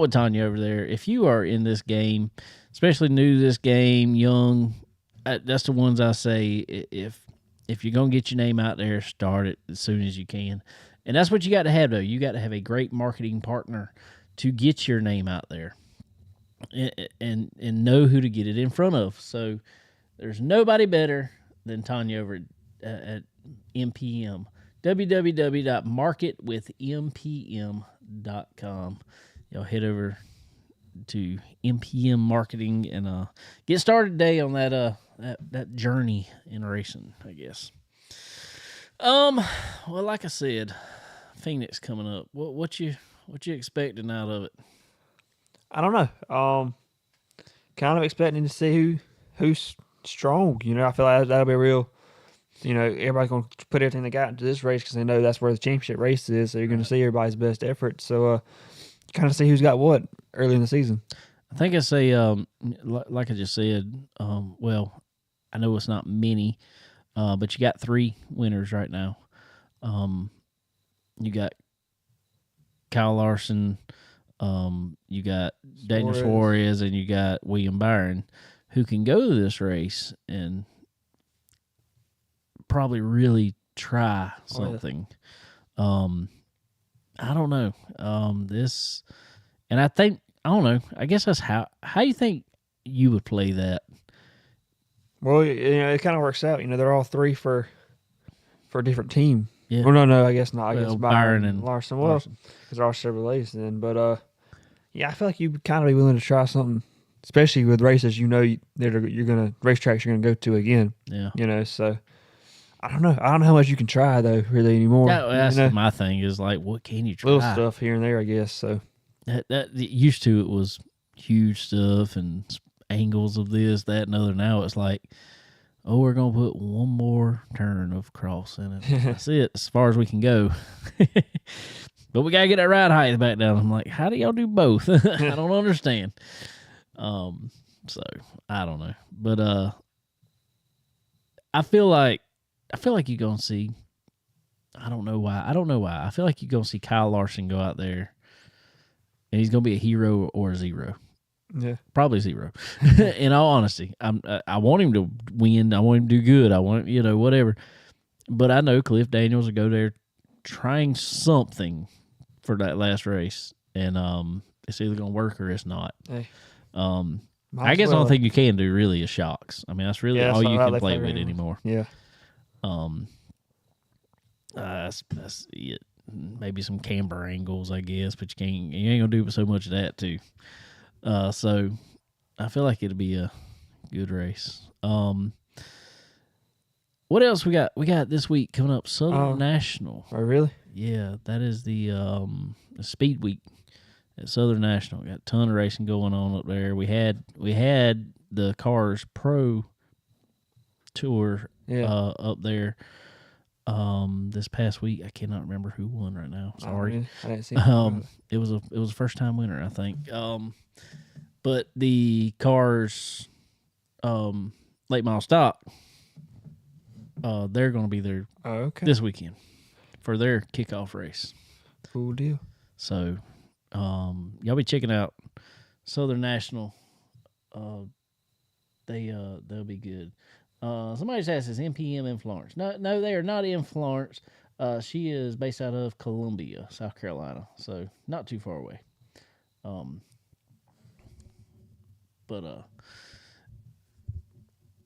with Tanya over there. If you are in this game, especially new to this game, young, that's the ones I say. If you're gonna get your name out there, start it as soon as you can. And that's what you got to have, though. You got to have a great marketing partner to get your name out there, and know who to get it in front of. So there's nobody better than Tanya over at MPM. www.marketwithmpm.com. Y'all head over to MPM Marketing and get started today on that journey in racing, I guess. Well, like I said, Phoenix coming up. What you expecting out of it? I don't know. Kind of expecting to see who's strong. You know, I feel like that'll be a real. You know, everybody's going to put everything they got into this race because they know that's where the championship race is. So you're going to see everybody's best effort. So, kind of see who's got what early in the season. I think it's like I just said. Well, I know it's not many, but you got 3 winners right now. You got Kyle Larson, you got Daniel Suarez, and you got William Byron, who can go to this race and probably really try something. I don't know. And I think, I don't know. I guess that's how you think you would play that. Well, you know, it kind of works out. You know, they're all 3 for a different team. Yeah. Well, no, I guess not. I guess Byron and Larson. Well, because they're all Chevrolets then. But yeah, I feel like you'd kind of be willing to try something, especially with races you know racetracks you're gonna go to again. Yeah. You know, so I don't know. I don't know how much you can try though, really anymore. That's my thing is like, what can you try? Little stuff here and there, I guess. So that used to, it was huge stuff and angles of this, that, and other. Now it's like, oh, we're gonna put one more turn of cross in it. That's it, as far as we can go. But we gotta get that ride height back down. I'm like, how do y'all do both? I don't understand. So I don't know, but I feel like you're gonna see. I don't know why. I feel like you're gonna see Kyle Larson go out there, and he's gonna be a hero or a zero. yeah, Probably zero. In all honesty, I want him to win. I want him to do good. I want whatever. But I know Cliff Daniels will go there trying something for that last race, and it's either gonna work or it's not. Hey. I guess the only thing you can do really is shocks. I mean, that's really all you can play with anymore. Yeah. That's it. Maybe some camber angles, I guess, but you ain't gonna do so much of that too. So I feel like it'll be a good race. What else we got? We got this week coming up, Southern National. Oh, really? Yeah, that is the Speed Week at Southern National. Got a ton of racing going on up there. We had the Cars Pro Tour up there this past week. I cannot remember who won right now. Sorry. I didn't see it was a first time winner, I think. But the Cars late model stock, they're going to be there this weekend for their kickoff race. Cool deal. So y'all be checking out Southern National. They'll be good. Somebody's asked, is MPM in Florence? No, they are not in Florence. She is based out of Columbia, South Carolina, so not too far away. But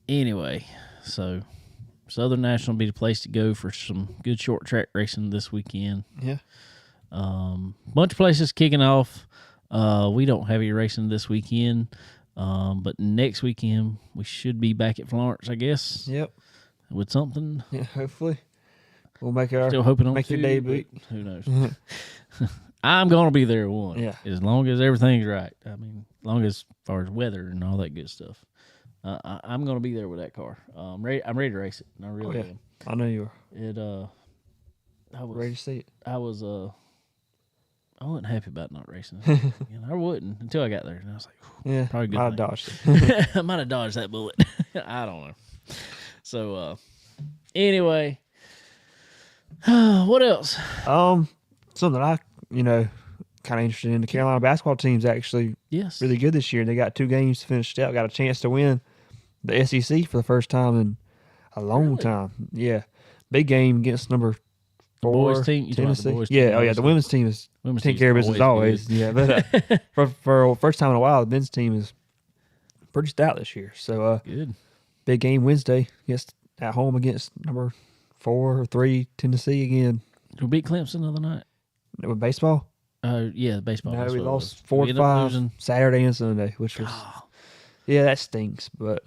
anyway, so Southern National will be the place to go for some good short track racing this weekend. Yeah. Bunch of places kicking off. We don't have any racing this weekend. But next weekend we should be back at Florence, I guess. Yep. With something. Yeah, hopefully. We'll make our Still hoping on make your debut. Who knows? I'm gonna be there one. Yeah. As long as everything's right. I mean, as far as weather and all that good stuff. I'm gonna be there with that car. I'm ready to race it. I really am. I know you are. I was ready to see it. I wasn't happy about not racing. I wouldn't until I got there, and I was like, yeah, probably good. Might have dodged it. I might have dodged that bullet. I don't know. So anyway, what else? Something that I kind of interested in. The Carolina basketball team's actually really good this year. They got 2 games finished out. Got a chance to win the SEC for the first time in a long time. Yeah, big game against number 4 boys team. Tennessee. The boys yeah, team, oh yeah, the women's team is taking care of business always. Yeah, but for first time in a while, the men's team is pretty stout this year. So good. Big game Wednesday at home against number 4 or 3 Tennessee again. We beat Clemson the other night. With baseball? Yeah, the baseball. No, that's we what it lost was. 4 We or ended up 5 losing. Saturday and Sunday, which was yeah, that stinks. But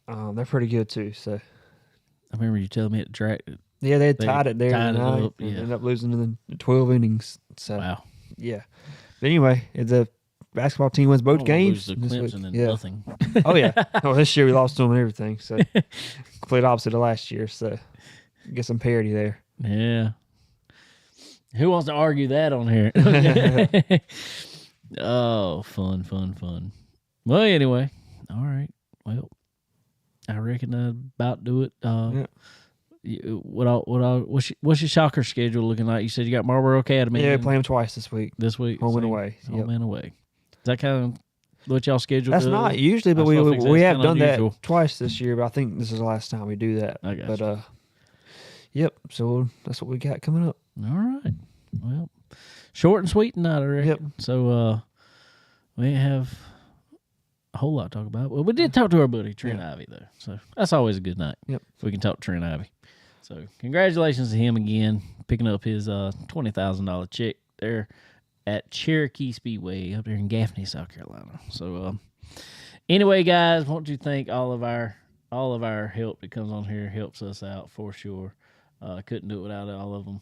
they're pretty good too. So I remember you telling me at the track. yeah, they had They tied it there tied in it the ninth up, and yeah. ended up losing in the 12 innings. So Wow. yeah. But anyway, the basketball team wins both I games. lose to this week. Clemson and Yeah. nothing. Oh yeah. Oh, this year we lost to them and everything. So complete opposite of last year. So get some parity there. Yeah. Who wants to argue that on here? Oh, fun. Well, anyway, all right. Well, I reckon I about do it. Yeah. What's your soccer schedule looking like? You said you got Marlboro Academy. Yeah, we play them twice this week. this week. Home and Same. away. Home and away. Is that kind of what y'all schedule? That's not usually, but That's what I think we that's have kinda done unusual. that twice this year. But I think this is the last time we do that. I got But you. yep. So that's what we got coming up. All right. Well, short and sweet tonight, I reckon. Yep. So we ain't have a whole lot to talk about. Well, we did talk to our buddy Trent Ivy though, so that's always a good night. Yep. If we can talk to Trent Ivy. So congratulations to him again, picking up his $20,000 check there at Cherokee Speedway up there in Gaffney, South Carolina. So anyway, guys, want to thank all of our help that comes on here, helps us out for sure. Couldn't do it without all of them.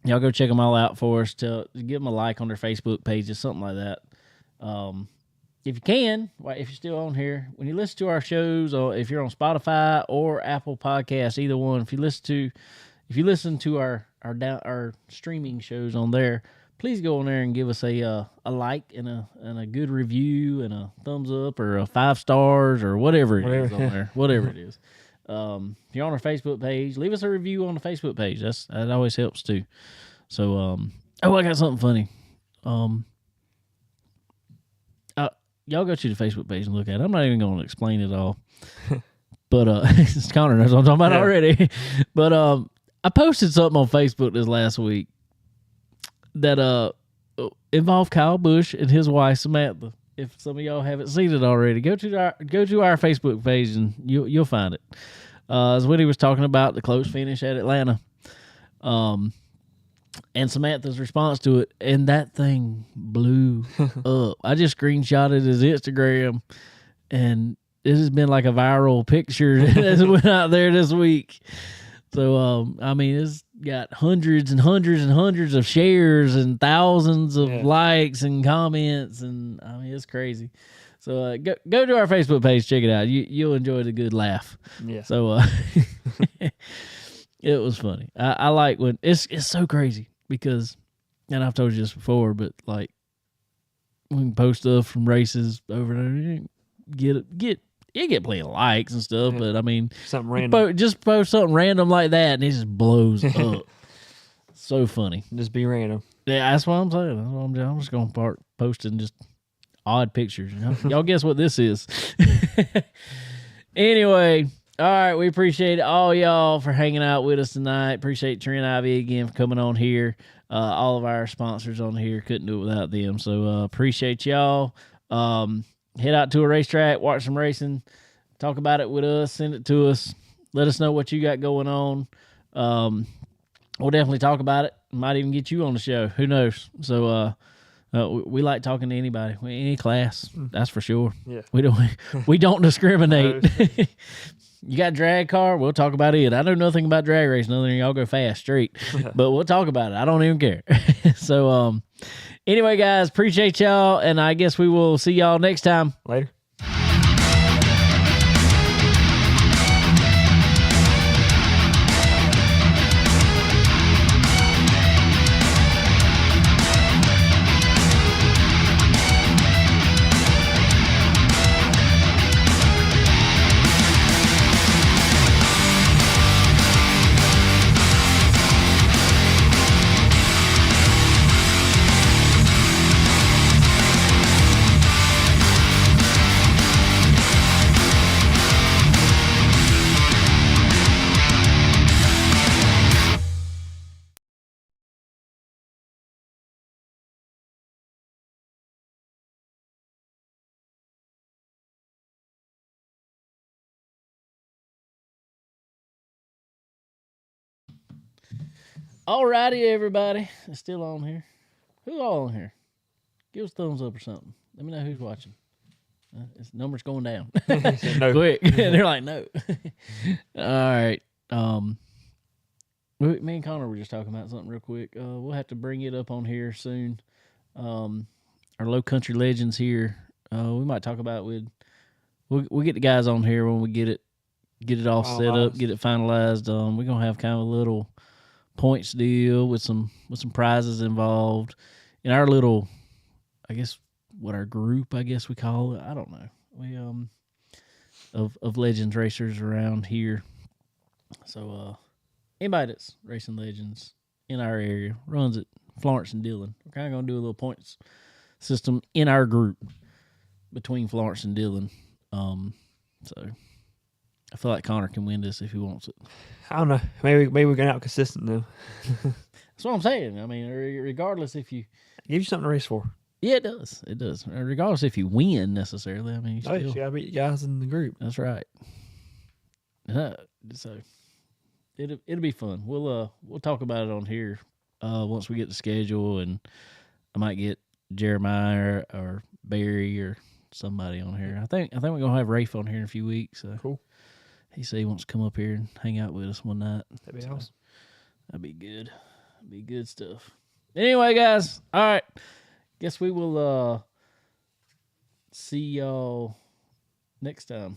Y'all go check them all out for us. Give them a like on their Facebook pages, something like that. If you can, if you're still on here, when you listen to our shows, or if you're on Spotify or Apple Podcasts, either one, if you listen to our streaming shows on there, please go on there and give us a like and a good review and a thumbs up or a 5 stars or whatever it is on there, whatever it is. If you're on our Facebook page, leave us a review on the Facebook page. That always helps too. So, I got something funny. Y'all go to the Facebook page and look at it. I'm not even going to explain it all. But Connor knows what I'm talking about already. But I posted something on Facebook this last week that involved Kyle Busch and his wife Samantha. If some of y'all haven't seen it already, go to our Facebook page and you'll find it. As when he was talking about the close finish at Atlanta. And Samantha's response to it, and that thing blew up. I just screenshotted his Instagram, and this has been like a viral picture that went out there this week. So, I mean, it's got hundreds and hundreds and hundreds of shares and thousands of likes and comments, and I mean, it's crazy. So, go to our Facebook page, check it out. You'll enjoy the good laugh. Yeah. So, it was funny. I like when it's so crazy because, and I've told you this before, but like we can post stuff from races over there, get plenty of likes and stuff. But I mean, something random. just post something random like that, and it just blows up. So funny. Just be random. Yeah, that's what I'm saying. That's what I'm just gonna start posting just odd pictures. You know? Y'all guess what this is? Anyway. All right, we appreciate all y'all for hanging out with us tonight. Appreciate Trent Ivy again for coming on here. All of our sponsors on here, couldn't do it without them. So appreciate y'all. Head out to a racetrack, watch some racing, talk about it with us, send it to us. Let us know what you got going on. We'll definitely talk about it. Might even get you on the show. Who knows? So we like talking to anybody, any class. That's for sure. Yeah. We don't discriminate. You got a drag car? We'll talk about it. I know nothing about drag racing other than y'all go fast, straight. But we'll talk about it. I don't even care. So, anyway, guys, appreciate y'all. And I guess we will see y'all next time. Later. Alrighty, everybody. It's still on here. Who all on here? Give us a thumbs up or something. Let me know who's watching. Its numbers going down. He said no. Quick. They're like, no. All right. Me and Connor were just talking about something real quick. We'll have to bring it up on here soon. Our Low Country Legends here. We might talk about it we'll get the guys on here when we get it all set up, get it finalized. We're gonna have kind of a little points deal with some prizes involved in our little, I guess what our group, I guess we call it. I don't know. We of Legends racers around here. So anybody that's racing Legends in our area runs it. Florence and Dillon. We're kind of gonna do a little points system in our group between Florence and Dillon. So I feel like Connor can win this if he wants it. I don't know. Maybe we're getting out consistent though. That's what I'm saying. I mean, regardless if you Give you something to race for. yeah, it does. It does. Regardless if you win necessarily. I mean, you Oh, still, you gotta beat the guys in the group. that's right. So it'll be fun. We'll talk about it on here once we get the schedule, and I might get Jeremiah or Barry or somebody on here. I think we're gonna have Rafe on here in a few weeks. So Cool. he said he wants to come up here and hang out with us one night. That'd be awesome. That'd be good. That'd be good stuff. Anyway, guys. All right. Guess we will see y'all next time.